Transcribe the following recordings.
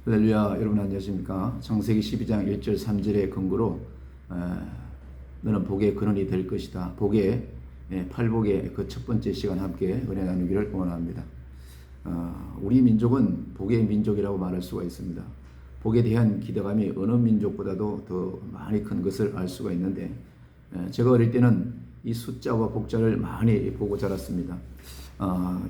할렐루야. 여러분 안녕하십니까? 창세기 12장 1절 3절의 근거로 너는 복의 근원이 될 것이다. 팔복의 그 첫 번째 시간 함께 은혜 나누기를 원합니다. 우리 민족은 복의 민족이라고 말할 수가 있습니다. 복에 대한 기대감이 어느 민족보다도 더 많이 큰 것을 알 수가 있는데, 제가 어릴 때는 이 숫자와 복자를 많이 보고 자랐습니다.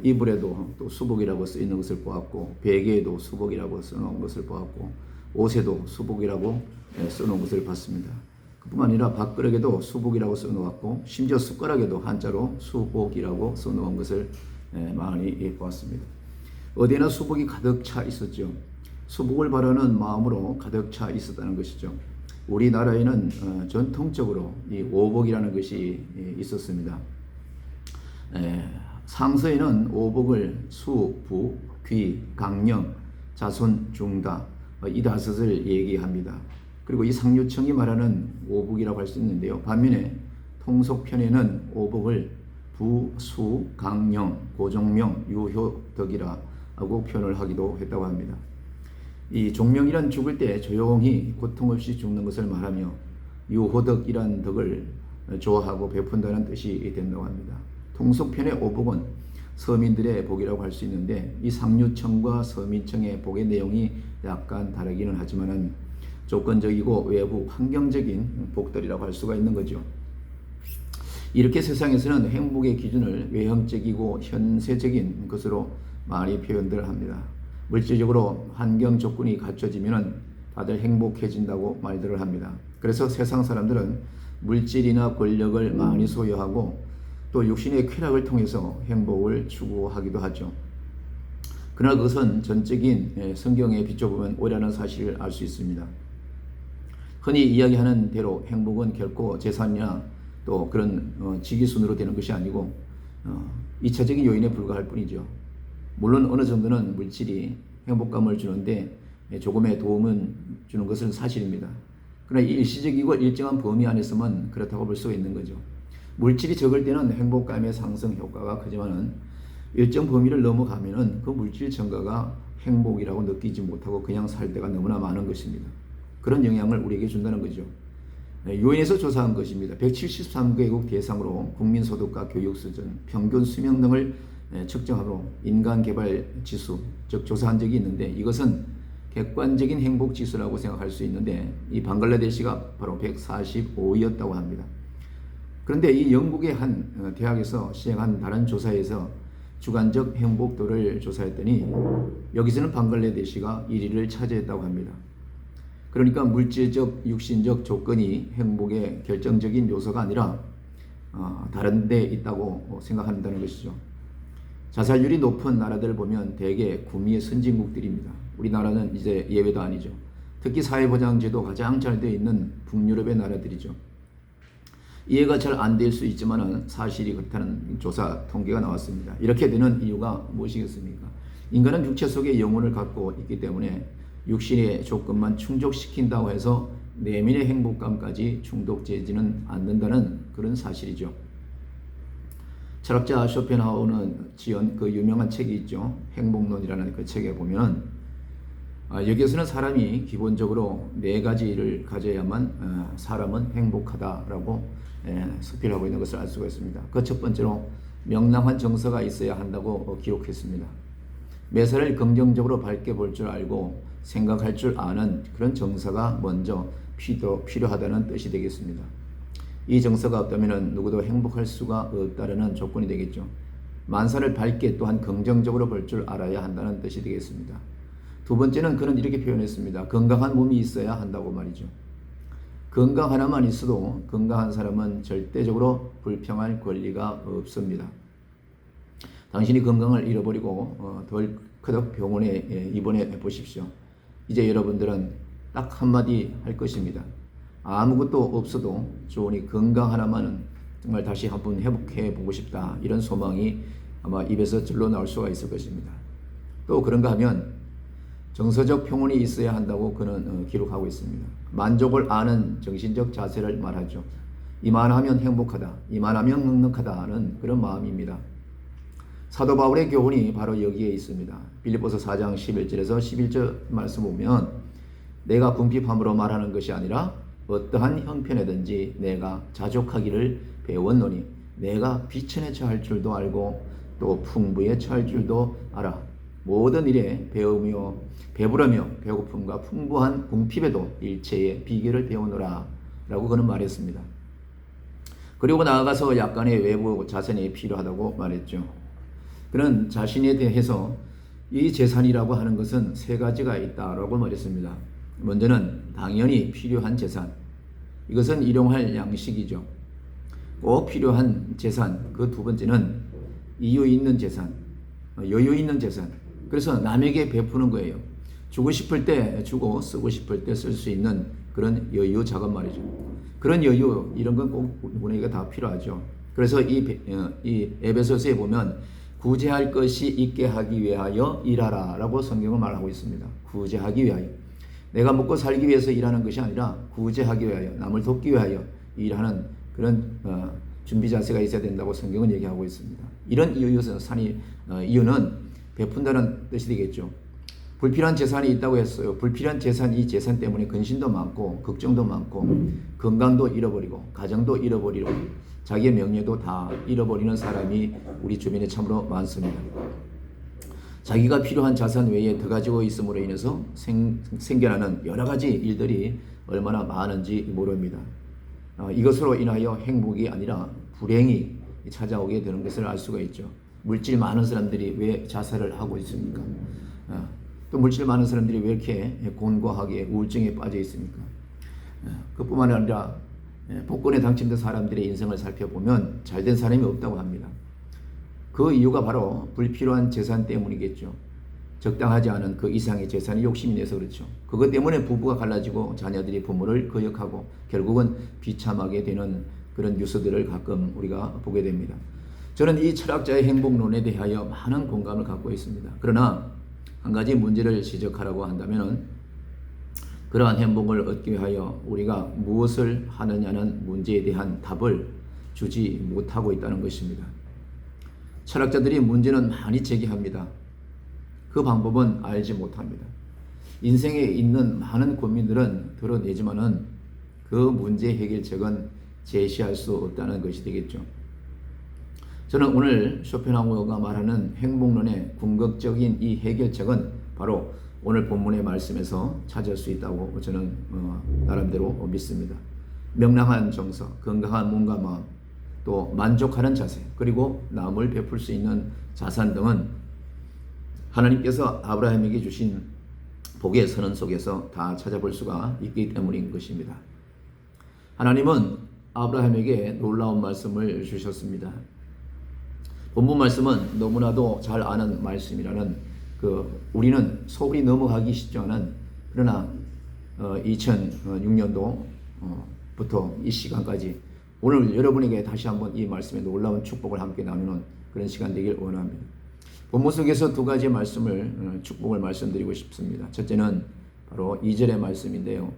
이불에도 또 수복이라고 써 있는 것을 보았고, 베개에도 수복이라고 써놓은 것을 보았고, 옷에도 수복이라고 써놓은 것을 봤습니다. 그뿐만 아니라 밥그릇에도 수복이라고 써놓았고, 심지어 숟가락에도 한자로 수복이라고 써놓은 것을 많이 보았습니다. 어디나 수복이 가득 차 있었죠. 수복을 바라는 마음으로 가득 차 있었다는 것이죠. 우리나라에는 전통적으로 이 오복이라는 것이 있었습니다. 상서에는 오복을 수, 부, 귀, 강령, 자손, 중다 이 다섯을 얘기합니다. 그리고 이 상류청이 말하는 오복이라고 할 수 있는데요. 반면에 통속편에는 오복을 부, 수, 강령, 고종명, 유효, 덕이라고 표현을 하기도 했다고 합니다. 이 종명이란 죽을 때 조용히 고통 없이 죽는 것을 말하며, 유호덕이란 덕을 좋아하고 베푼다는 뜻이 된다고 합니다. 통속편의 오복은 서민들의 복이라고 할 수 있는데, 이 상류청과 서민청의 복의 내용이 약간 다르기는 하지만 조건적이고 외부 환경적인 복들이라고 할 수가 있는 거죠. 이렇게 세상에서는 행복의 기준을 외형적이고 현세적인 것으로 많이 표현들 합니다. 물질적으로 환경 조건이 갖춰지면 다들 행복해진다고 말들을 합니다. 그래서 세상 사람들은 물질이나 권력을 많이 소유하고 또 육신의 쾌락을 통해서 행복을 추구하기도 하죠. 그러나 그것은 전적인 성경에 비춰보면 오해라는 사실을 알 수 있습니다. 흔히 이야기하는 대로 행복은 결코 재산이나 또 그런 직위순으로 되는 것이 아니고 2차적인 요인에 불과할 뿐이죠. 물론 어느 정도는 물질이 행복감을 주는데 조금의 도움은 주는 것은 사실입니다. 그러나 일시적이고 일정한 범위 안에서만 그렇다고 볼 수 있는 거죠. 물질이 적을 때는 행복감의 상승 효과가 크지만은 일정 범위를 넘어가면은 그 물질 증가가 행복이라고 느끼지 못하고 그냥 살 때가 너무나 많은 것입니다. 그런 영향을 우리에게 준다는 거죠. 유엔에서 조사한 것입니다. 173개국 대상으로 국민소득과 교육수준, 평균 수명 등을 측정하고 인간개발 지수, 즉 조사한 적이 있는데, 이것은 객관적인 행복 지수라고 생각할 수 있는데, 이 방글라데시가 바로 145위였다고 합니다. 그런데 이 영국의 한 대학에서 시행한 다른 조사에서 주관적 행복도를 조사했더니 여기서는 방글라데시가 1위를 차지했다고 합니다. 그러니까 물질적, 육신적 조건이 행복의 결정적인 요소가 아니라 다른 데 있다고 생각한다는 것이죠. 자살률이 높은 나라들을 보면 대개 구미의 선진국들입니다. 우리나라는 이제 예외도 아니죠. 특히 사회보장제도 가장 잘 되어 있는 북유럽의 나라들이죠. 이해가 잘 안 될 수 있지만 사실이 그렇다는 조사 통계가 나왔습니다. 이렇게 되는 이유가 무엇이겠습니까? 인간은 육체 속에 영혼을 갖고 있기 때문에 육신의 조건만 충족시킨다고 해서 내면의 행복감까지 충족되지는 않는다는 그런 사실이죠. 철학자 쇼펜하우어는 지은 그 유명한 책이 있죠. 행복론이라는 그 책에 보면 여기에서는 사람이 기본적으로 4가지를 가져야만 사람은 행복하다라고 서술하고 있는 것을 알 수가 있습니다. 그 첫 번째로 명랑한 정서가 있어야 한다고 기록했습니다. 매사를 긍정적으로 밝게 볼 줄 알고 생각할 줄 아는 그런 정서가 먼저 필요하다는 뜻이 되겠습니다. 이 정서가 없다면 누구도 행복할 수가 없다는 조건이 되겠죠. 만사를 밝게 또한 긍정적으로 볼 줄 알아야 한다는 뜻이 되겠습니다. 두 번째는 그는 이렇게 표현했습니다. 건강한 몸이 있어야 한다고 말이죠. 건강 하나만 있어도 건강한 사람은 절대적으로 불평할 권리가 없습니다. 당신이 건강을 잃어버리고 덜커덕 병원에 입원해 보십시오. 이제 여러분들은 딱 한마디 할 것입니다. 아무것도 없어도 좋으니 건강 하나만은 정말 다시 한번 회복해 보고 싶다. 이런 소망이 아마 입에서 절로 나올 수가 있을 것입니다. 또 그런가 하면 정서적 평온이 있어야 한다고 그는 기록하고 있습니다. 만족을 아는 정신적 자세를 말하죠. 이만하면 행복하다, 이만하면 넉넉하다는 그런 마음입니다. 사도 바울의 교훈이 바로 여기에 있습니다. 빌립보서 4장 11절에서 11절 말씀 보면 내가 궁핍함으로 말하는 것이 아니라 어떠한 형편에든지 내가 자족하기를 배웠노니 내가 비천에 처할 줄도 알고 또 풍부에 처할 줄도 알아. 모든 일에 배우며 배부르며 배고픔과 풍부한 궁핍에도 일체의 비결을 배우노라 라고 그는 말했습니다. 그리고 나아가서 약간의 외부 자산이 필요하다고 말했죠. 그는 자신에 대해서 이 재산이라고 하는 것은 세 가지가 있다라고 말했습니다. 먼저는 당연히 필요한 재산. 이것은 일용할 양식이죠. 꼭 필요한 재산. 그 두 번째는 이유 있는 재산, 여유 있는 재산. 그래서 남에게 베푸는 거예요. 주고 싶을 때 주고 쓰고 싶을 때 쓸 수 있는 그런 여유 자금 말이죠. 그런 여유 이런 건 꼭 우리에게 다 필요하죠. 그래서 이 에베소서에 보면 구제할 것이 있게 하기 위하여 일하라 라고 성경은 말하고 있습니다. 구제하기 위하여. 내가 먹고 살기 위해서 일하는 것이 아니라 구제하기 위하여, 남을 돕기 위하여 일하는 그런 준비 자세가 있어야 된다고 성경은 얘기하고 있습니다. 이런 이유는 베푼다는 뜻이 되겠죠. 불필요한 재산이 있다고 했어요. 불필요한 재산, 이 재산 때문에 근심도 많고 걱정도 많고 건강도 잃어버리고 가정도 잃어버리고 자기의 명예도 다 잃어버리는 사람이 우리 주변에 참으로 많습니다. 자기가 필요한 자산 외에 더 가지고 있음으로 인해서 생겨나는 여러 가지 일들이 얼마나 많은지 모릅니다. 이것으로 인하여 행복이 아니라 불행이 찾아오게 되는 것을 알 수가 있죠. 물질 많은 사람들이 왜 자살을 하고 있습니까? 또 물질 많은 사람들이 왜 이렇게 곤고하게 우울증에 빠져 있습니까? 그뿐만 아니라 복권에 당첨된 사람들의 인생을 살펴보면 잘된 사람이 없다고 합니다. 그 이유가 바로 불필요한 재산 때문이겠죠. 적당하지 않은 그 이상의 재산이 욕심이 내서 그렇죠. 그것 때문에 부부가 갈라지고 자녀들이 부모를 거역하고 결국은 비참하게 되는 그런 뉴스들을 가끔 우리가 보게 됩니다. 저는 이 철학자의 행복론에 대하여 많은 공감을 갖고 있습니다. 그러나 한 가지 문제를 지적하라고 한다면 그러한 행복을 얻기 위하여 우리가 무엇을 하느냐는 문제에 대한 답을 주지 못하고 있다는 것입니다. 철학자들이 문제는 많이 제기합니다. 그 방법은 알지 못합니다. 인생에 있는 많은 고민들은 드러내지만은 그 문제 해결책은 제시할 수 없다는 것이 되겠죠. 저는 오늘 쇼펜하우어가 말하는 행복론의 궁극적인 이 해결책은 바로 오늘 본문의 말씀에서 찾을 수 있다고 저는 나름대로 믿습니다. 명랑한 정서, 건강한 몸과 마음, 또 만족하는 자세, 그리고 남을 베풀 수 있는 자산 등은 하나님께서 아브라함에게 주신 복의 선언 속에서 다 찾아볼 수가 있기 때문인 것입니다. 하나님은 아브라함에게 놀라운 말씀을 주셨습니다. 본문 말씀은 너무나도 잘 아는 말씀이라는 우리는 소홀히 넘어가기 쉽지 않은, 그러나 2006년도부터 이 시간까지 오늘 여러분에게 다시 한번 이 말씀의 놀라운 축복을 함께 나누는 그런 시간 되길 원합니다. 본문 속에서 두 가지 말씀을 축복을 말씀드리고 싶습니다. 첫째는 바로 2절의 말씀인데요.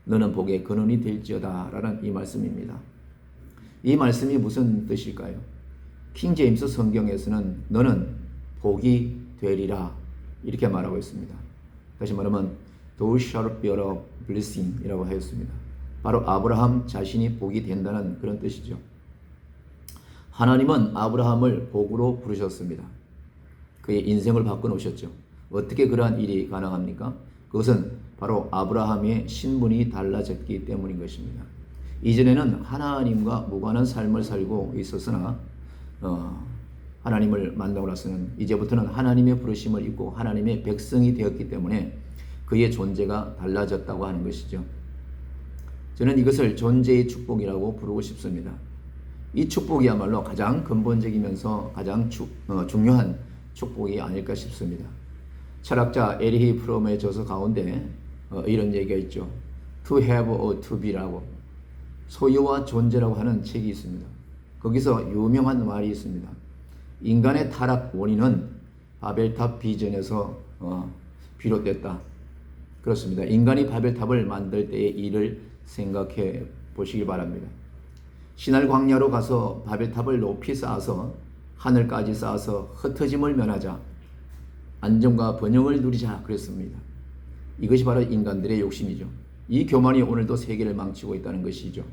너는 복의 근원이 될지어다 라는 이 말씀입니다. 이 말씀이 무슨 뜻일까요? 킹 제임스 성경에서는 너는 복이 되리라 이렇게 말하고 있습니다. 다시 말하면 thou shalt be a blessing 이라고 하였습니다. 바로 아브라함 자신이 복이 된다는 그런 뜻이죠. 하나님은 아브라함을 복으로 부르셨습니다. 그의 인생을 바꿔놓으셨죠. 어떻게 그러한 일이 가능합니까? 그것은 바로 아브라함의 신분이 달라졌기 때문인 것입니다. 이전에는 하나님과 무관한 삶을 살고 있었으나 하나님을 만나고 나서는 이제부터는 하나님의 부르심을 입고 하나님의 백성이 되었기 때문에 그의 존재가 달라졌다고 하는 것이죠. 저는 이것을 존재의 축복이라고 부르고 싶습니다. 이 축복이야말로 가장 근본적이면서 가장 중요한 축복이 아닐까 싶습니다. 철학자 에리히 프롬의 저서 가운데 이런 얘기가 있죠. To have or to be라고, 소유와 존재라고 하는 책이 있습니다. 거기서 유명한 말이 있습니다. 인간의 타락 원인은 바벨탑 비전에서 비롯됐다. 그렇습니다. 인간이 바벨탑을 만들 때의 일을 생각해 보시기 바랍니다. 신할 광야로 가서 바벨탑을 높이 쌓아서 하늘까지 쌓아서 흩어짐을 면하자. 안정과 번영을 누리자 그랬습니다. 이것이 바로 인간들의 욕심이죠. 이 교만이 오늘도 세계를 망치고 있다는 것이죠.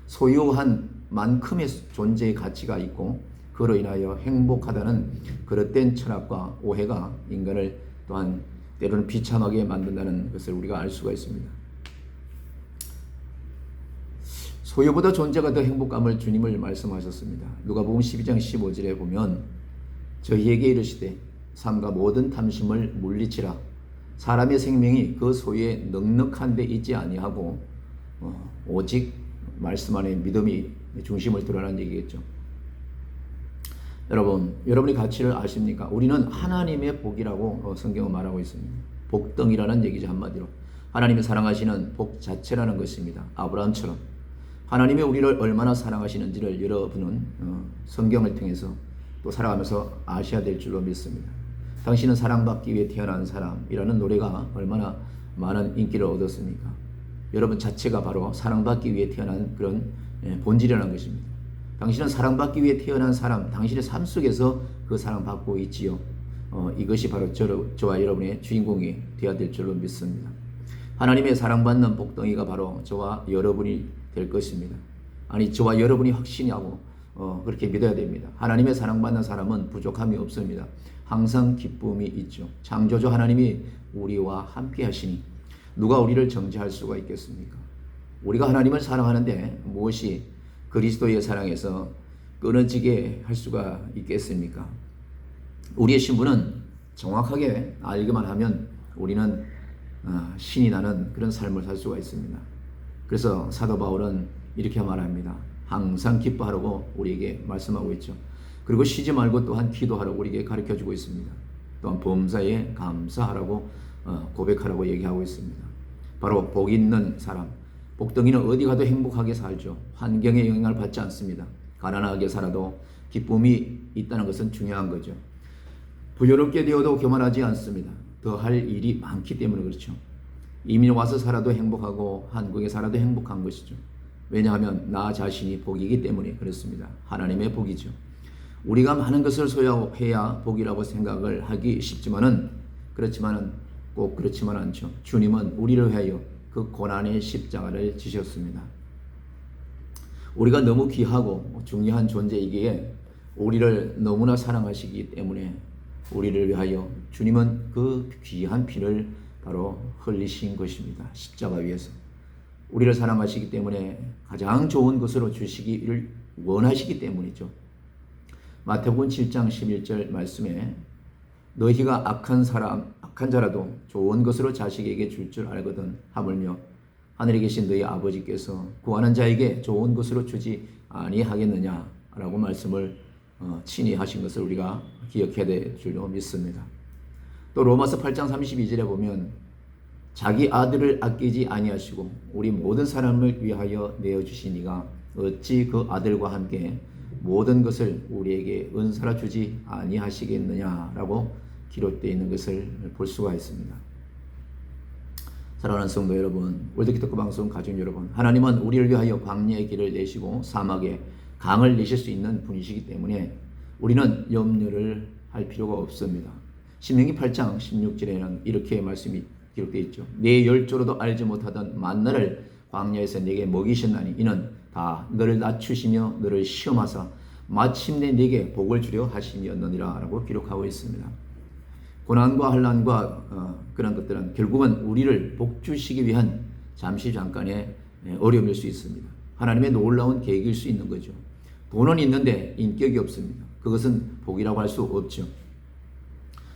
소유한 만큼의 존재의 가치가 있고 그로 인하여 행복하다는 그릇된 철학과 오해가 인간을 또한 때로는 비참하게 만든다는 것을 우리가 알 수가 있습니다. 소유보다 존재가 더 행복감을 주님을 말씀하셨습니다. 누가복음 12장 15절에 보면 저희에게 이르시되 삶과 모든 탐심을 물리치라. 사람의 생명이 그 소유에 넉넉한 데 있지 아니하고 오직 말씀 안에 믿음이 중심을 드러나는 얘기겠죠. 여러분, 여러분의 가치를 아십니까? 우리는 하나님의 복이라고 성경은 말하고 있습니다. 복덩이라는 얘기죠, 한마디로. 하나님이 사랑하시는 복 자체라는 것입니다. 아브라함처럼. 하나님이 우리를 얼마나 사랑하시는지를 여러분은 성경을 통해서 또 살아가면서 아셔야 될 줄로 믿습니다. 당신은 사랑받기 위해 태어난 사람이라는 노래가 얼마나 많은 인기를 얻었습니까? 여러분 자체가 바로 사랑받기 위해 태어난 그런 본질이라는 것입니다. 당신은 사랑받기 위해 태어난 사람, 당신의 삶 속에서 그 사랑받고 있지요. 이것이 바로 저와 여러분의 주인공이 되어야 될 줄로 믿습니다. 하나님의 사랑받는 복덩이가 바로 저와 여러분이 될 것입니다. 아니, 저와 여러분이 확신하고 그렇게 믿어야 됩니다. 하나님의 사랑받는 사람은 부족함이 없습니다. 항상 기쁨이 있죠. 창조주 하나님이 우리와 함께 하시니 누가 우리를 정죄할 수가 있겠습니까? 우리가 하나님을 사랑하는데 무엇이 그리스도의 사랑에서 끊어지게 할 수가 있겠습니까? 우리의 신분은 정확하게 알기만 하면 우리는 신이 나는 그런 삶을 살 수가 있습니다. 그래서 사도 바울은 이렇게 말합니다. 항상 기뻐하라고 우리에게 말씀하고 있죠. 그리고 쉬지 말고 또한 기도하라고 우리에게 가르쳐주고 있습니다. 또한 범사에 감사하라고 고백하라고 얘기하고 있습니다. 바로 복 있는 사람, 복덩이는 어디 가도 행복하게 살죠. 환경에 영향을 받지 않습니다. 가난하게 살아도 기쁨이 있다는 것은 중요한 거죠. 부유롭게 되어도 교만하지 않습니다. 더 할 일이 많기 때문에 그렇죠. 이민 와서 살아도 행복하고 한국에 살아도 행복한 것이죠. 왜냐하면 나 자신이 복이기 때문에 그렇습니다. 하나님의 복이죠. 우리가 많은 것을 소유해야 복이라고 생각을 하기 쉽지만은 꼭 그렇지만 않죠. 주님은 우리를 위하여 그 고난의 십자가를 지셨습니다. 우리가 너무 귀하고 중요한 존재이기에 우리를 너무나 사랑하시기 때문에 우리를 위하여 주님은 그 귀한 피를 바로 흘리신 것입니다. 십자가 위에서. 우리를 사랑하시기 때문에 가장 좋은 것으로 주시기를 원하시기 때문이죠. 마태복음 7장 11절 말씀에 너희가 악한 자라도 좋은 것으로 자식에게 줄 줄 알거든 하물며 하늘에 계신 너희 아버지께서 구하는 자에게 좋은 것으로 주지 아니하겠느냐라고 말씀을 친히 하신 것을 우리가 기억해야 될 줄로 믿습니다. 또 로마서 8장 32절에 보면 자기 아들을 아끼지 아니하시고 우리 모든 사람을 위하여 내어주시니가 어찌 그 아들과 함께 모든 것을 우리에게 은사로 주지 아니하시겠느냐라고 기록되어 있는 것을 볼 수가 있습니다. 사랑하는 성도 여러분, 월드기독교 방송 가족 여러분, 하나님은 우리를 위하여 광야의 길을 내시고 사막에 강을 내실 수 있는 분이시기 때문에 우리는 염려를 할 필요가 없습니다. 신명기 8장 16절에는 이렇게 말씀이 기록되어 있죠. 내 열조로도 알지 못하던 만나를 광야에서 내게 먹이셨나니 이는 다 너를 낮추시며 너를 시험하사 마침내 내게 복을 주려 하심이었느니라 라고 기록하고 있습니다. 고난과 환난과 그런 것들은 결국은 우리를 복주시기 위한 잠깐의 어려움일 수 있습니다. 하나님의 놀라운 계획일 수 있는 거죠. 돈은 있는데 인격이 없습니다. 그것은 복이라고 할 수 없죠.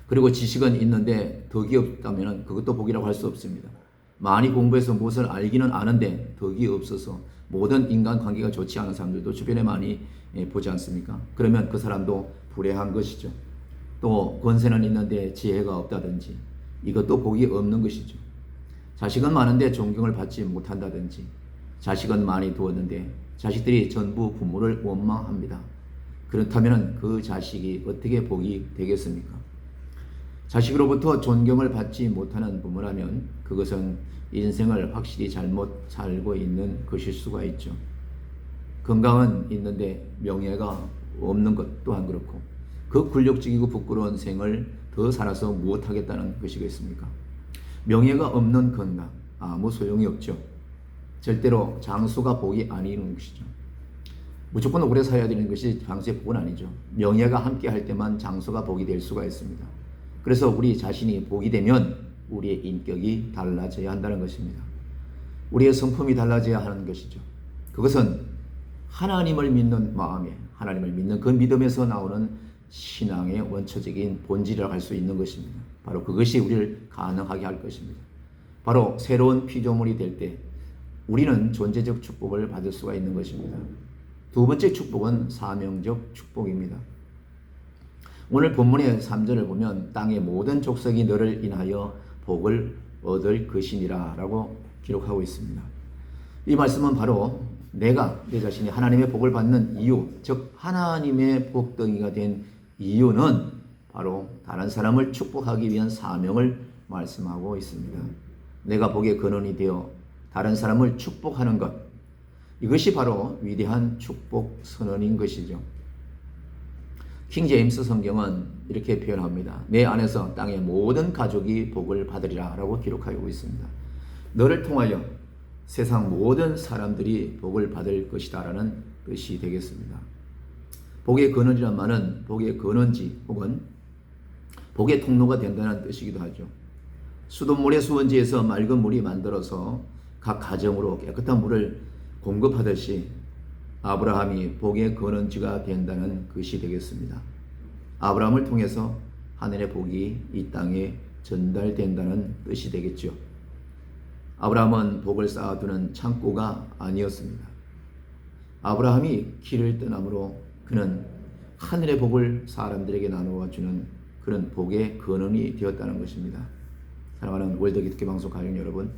그리고 지식은 있는데 덕이 없다면 그것도 복이라고 할 수 없습니다. 많이 공부해서 무엇을 알기는 아는데 덕이 없어서 모든 인간관계가 좋지 않은 사람들도 주변에 많이 보지 않습니까? 그러면 그 사람도 불행한 것이죠. 또 권세는 있는데 지혜가 없다든지 이것도 복이 없는 것이죠. 자식은 많은데 존경을 받지 못한다든지 자식은 많이 두었는데 자식들이 전부 부모를 원망합니다. 그렇다면 그 자식이 어떻게 복이 되겠습니까? 자식으로부터 존경을 받지 못하는 부모라면 그것은 인생을 확실히 잘못 살고 있는 것일 수가 있죠. 건강은 있는데 명예가 없는 것 또한 그렇고 그 굴욕적이고 부끄러운 생을 더 살아서 무엇하겠다는 것이겠습니까? 명예가 없는 건강, 아무 소용이 없죠. 절대로 장수가 복이 아니는 것이죠. 무조건 오래 살아야 되는 것이 장수의 복은 아니죠. 명예가 함께 할 때만 장수가 복이 될 수가 있습니다. 그래서 우리 자신이 복이 되면 우리의 인격이 달라져야 한다는 것입니다. 우리의 성품이 달라져야 하는 것이죠. 그것은 하나님을 믿는 마음에, 하나님을 믿는 그 믿음에서 나오는 신앙의 원초적인 본질이라고 할 수 있는 것입니다. 바로 그것이 우리를 가능하게 할 것입니다. 바로 새로운 피조물이 될 때 우리는 존재적 축복을 받을 수가 있는 것입니다. 두 번째 축복은 사명적 축복입니다. 오늘 본문의 3절을 보면 땅의 모든 족속이 너를 인하여 복을 얻을 것이니라 라고 기록하고 있습니다. 이 말씀은 바로 내가 내 자신이 하나님의 복을 받는 이유, 즉 하나님의 복덩이가 된 이유는 바로 다른 사람을 축복하기 위한 사명을 말씀하고 있습니다. 내가 복의 근원이 되어 다른 사람을 축복하는 것, 이것이 바로 위대한 축복 선언인 것이죠. 킹 제임스 성경은 이렇게 표현합니다. 내 안에서 땅의 모든 가족이 복을 받으리라 라고 기록하고 있습니다. 너를 통하여 세상 모든 사람들이 복을 받을 것이다 라는 뜻이 되겠습니다. 복의 근원이란 말은 복의 근원지 혹은 복의 통로가 된다는 뜻이기도 하죠. 수돗물의 수원지에서 맑은 물이 만들어서 각 가정으로 깨끗한 물을 공급하듯이 아브라함이 복의 근원지가 된다는 것이 되겠습니다. 아브라함을 통해서 하늘의 복이 이 땅에 전달된다는 뜻이 되겠죠. 아브라함은 복을 쌓아두는 창고가 아니었습니다. 아브라함이 길을 떠남으로 그는 하늘의 복을 사람들에게 나누어 주는 그런 복의 근원이 되었다는 것입니다. 사랑하는 월드 기독교 방송 가족 여러분,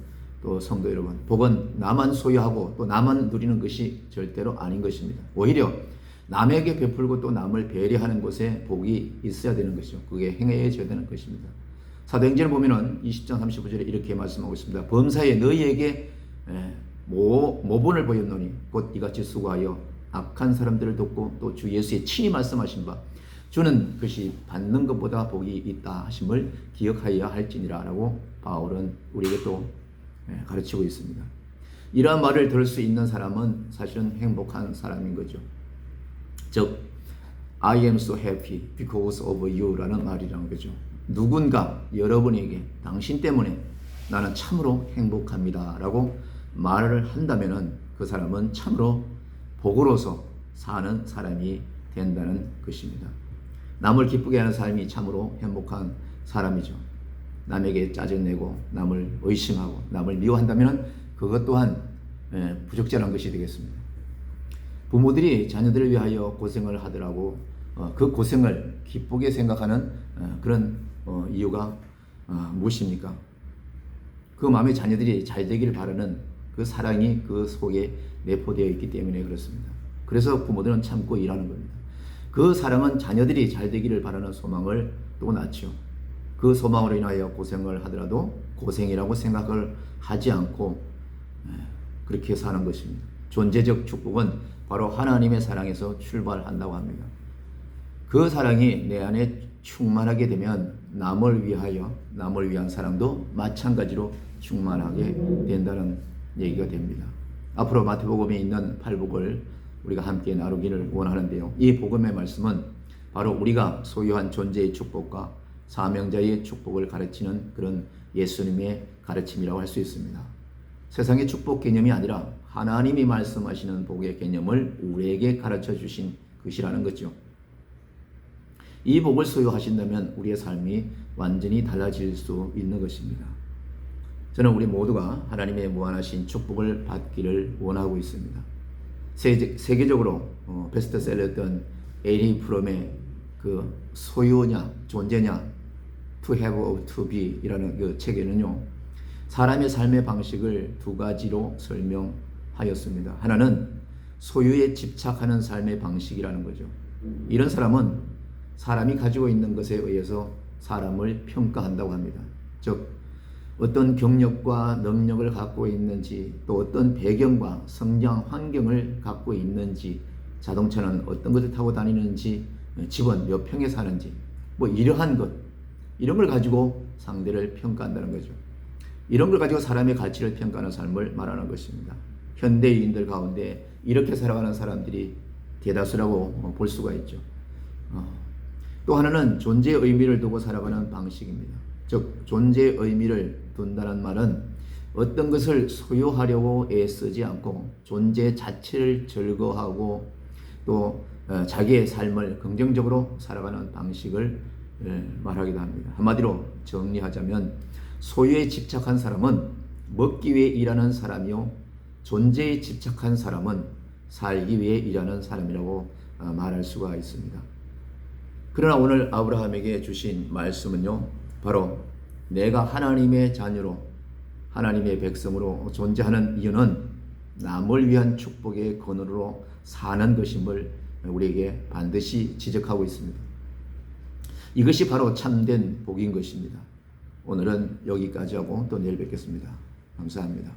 또 성도 여러분, 복은 나만 소유하고 또 나만 누리는 것이 절대로 아닌 것입니다. 오히려 남에게 베풀고 또 남을 배려하는 곳에 복이 있어야 되는 것이죠. 그게 행해져야 되는 것입니다. 사도행전을 보면은 20장 39절에 이렇게 말씀하고 있습니다. 범사에 너희에게 모본을 보였노니 곧 이같이 수고하여 악한 사람들을 돕고 또 주 예수의 친히 말씀하신 바 주는 그것이 받는 것보다 복이 있다 하심을 기억하여야 할지니라 라고 바울은 우리에게 또 가르치고 있습니다. 이러한 말을 들을 수 있는 사람은 사실은 행복한 사람인 거죠. 즉 I am so happy because of you 라는 말이라는 거죠. 누군가 여러분에게 당신 때문에 나는 참으로 행복합니다 라고 말을 한다면 그 사람은 참으로 복으로서 사는 사람이 된다는 것입니다. 남을 기쁘게 하는 사람이 참으로 행복한 사람이죠. 남에게 짜증내고 남을 의심하고 남을 미워한다면 그것 또한 부적절한 것이 되겠습니다. 부모들이 자녀들을 위하여 고생을 하더라고 그 고생을 기쁘게 생각하는 그런 이유가 무엇입니까? 그 마음에 자녀들이 잘 되기를 바라는 그 사랑이 그 속에 내포되어 있기 때문에 그렇습니다. 그래서 부모들은 참고 일하는 겁니다. 그 사랑은 자녀들이 잘 되기를 바라는 소망을 또 낳죠. 그 소망으로 인하여 고생을 하더라도 고생이라고 생각을 하지 않고 그렇게 사는 것입니다. 존재적 축복은 바로 하나님의 사랑에서 출발한다고 합니다. 그 사랑이 내 안에 충만하게 되면 남을 위하여 남을 위한 사랑도 마찬가지로 충만하게 된다는 얘기가 됩니다. 앞으로 마태복음에 있는 8복을 우리가 함께 나누기를 원하는데요. 이 복음의 말씀은 바로 우리가 소유한 존재의 축복과 사명자의 축복을 가르치는 그런 예수님의 가르침이라고 할 수 있습니다. 세상의 축복 개념이 아니라 하나님이 말씀하시는 복의 개념을 우리에게 가르쳐 주신 것이라는 거죠. 이 복을 소유하신다면 우리의 삶이 완전히 달라질 수 있는 것입니다. 저는 우리 모두가 하나님의 무한하신 축복을 받기를 원하고 있습니다. 세계적으로 베스트셀러였던 에리 프롬의 그 소유냐 존재냐 To have or to be 이라는 그 책에는요, 사람의 삶의 방식을 두 가지로 설명하였습니다. 하나는 소유에 집착하는 삶의 방식이라는 거죠. 이런 사람은 사람이 가지고 있는 것에 의해서 사람을 평가한다고 합니다. 즉 어떤 경력과 능력을 갖고 있는지, 또 어떤 배경과 성장 환경을 갖고 있는지, 자동차는 어떤 것을 타고 다니는지, 집은 몇 평에 사는지, 뭐 이러한 것, 이런 걸 가지고 상대를 평가한다는 거죠. 이런 걸 가지고 사람의 가치를 평가하는 삶을 말하는 것입니다. 현대인들 가운데 이렇게 살아가는 사람들이 대다수라고 볼 수가 있죠. 또 하나는 존재의 의미를 두고 살아가는 방식입니다. 즉 존재의 의미를 둔다는 말은 어떤 것을 소유하려고 애쓰지 않고 존재 자체를 즐거워하고 또 자기의 삶을 긍정적으로 살아가는 방식을 말하기도 합니다. 한마디로 정리하자면 소유에 집착한 사람은 먹기 위해 일하는 사람이요, 존재에 집착한 사람은 살기 위해 일하는 사람이라고 말할 수가 있습니다. 그러나 오늘 아브라함에게 주신 말씀은요, 바로 내가 하나님의 자녀로 하나님의 백성으로 존재하는 이유는 남을 위한 축복의 근원으로 사는 것임을 우리에게 반드시 지적하고 있습니다. 이것이 바로 참된 복인 것입니다. 오늘은 여기까지 하고 또 내일 뵙겠습니다. 감사합니다.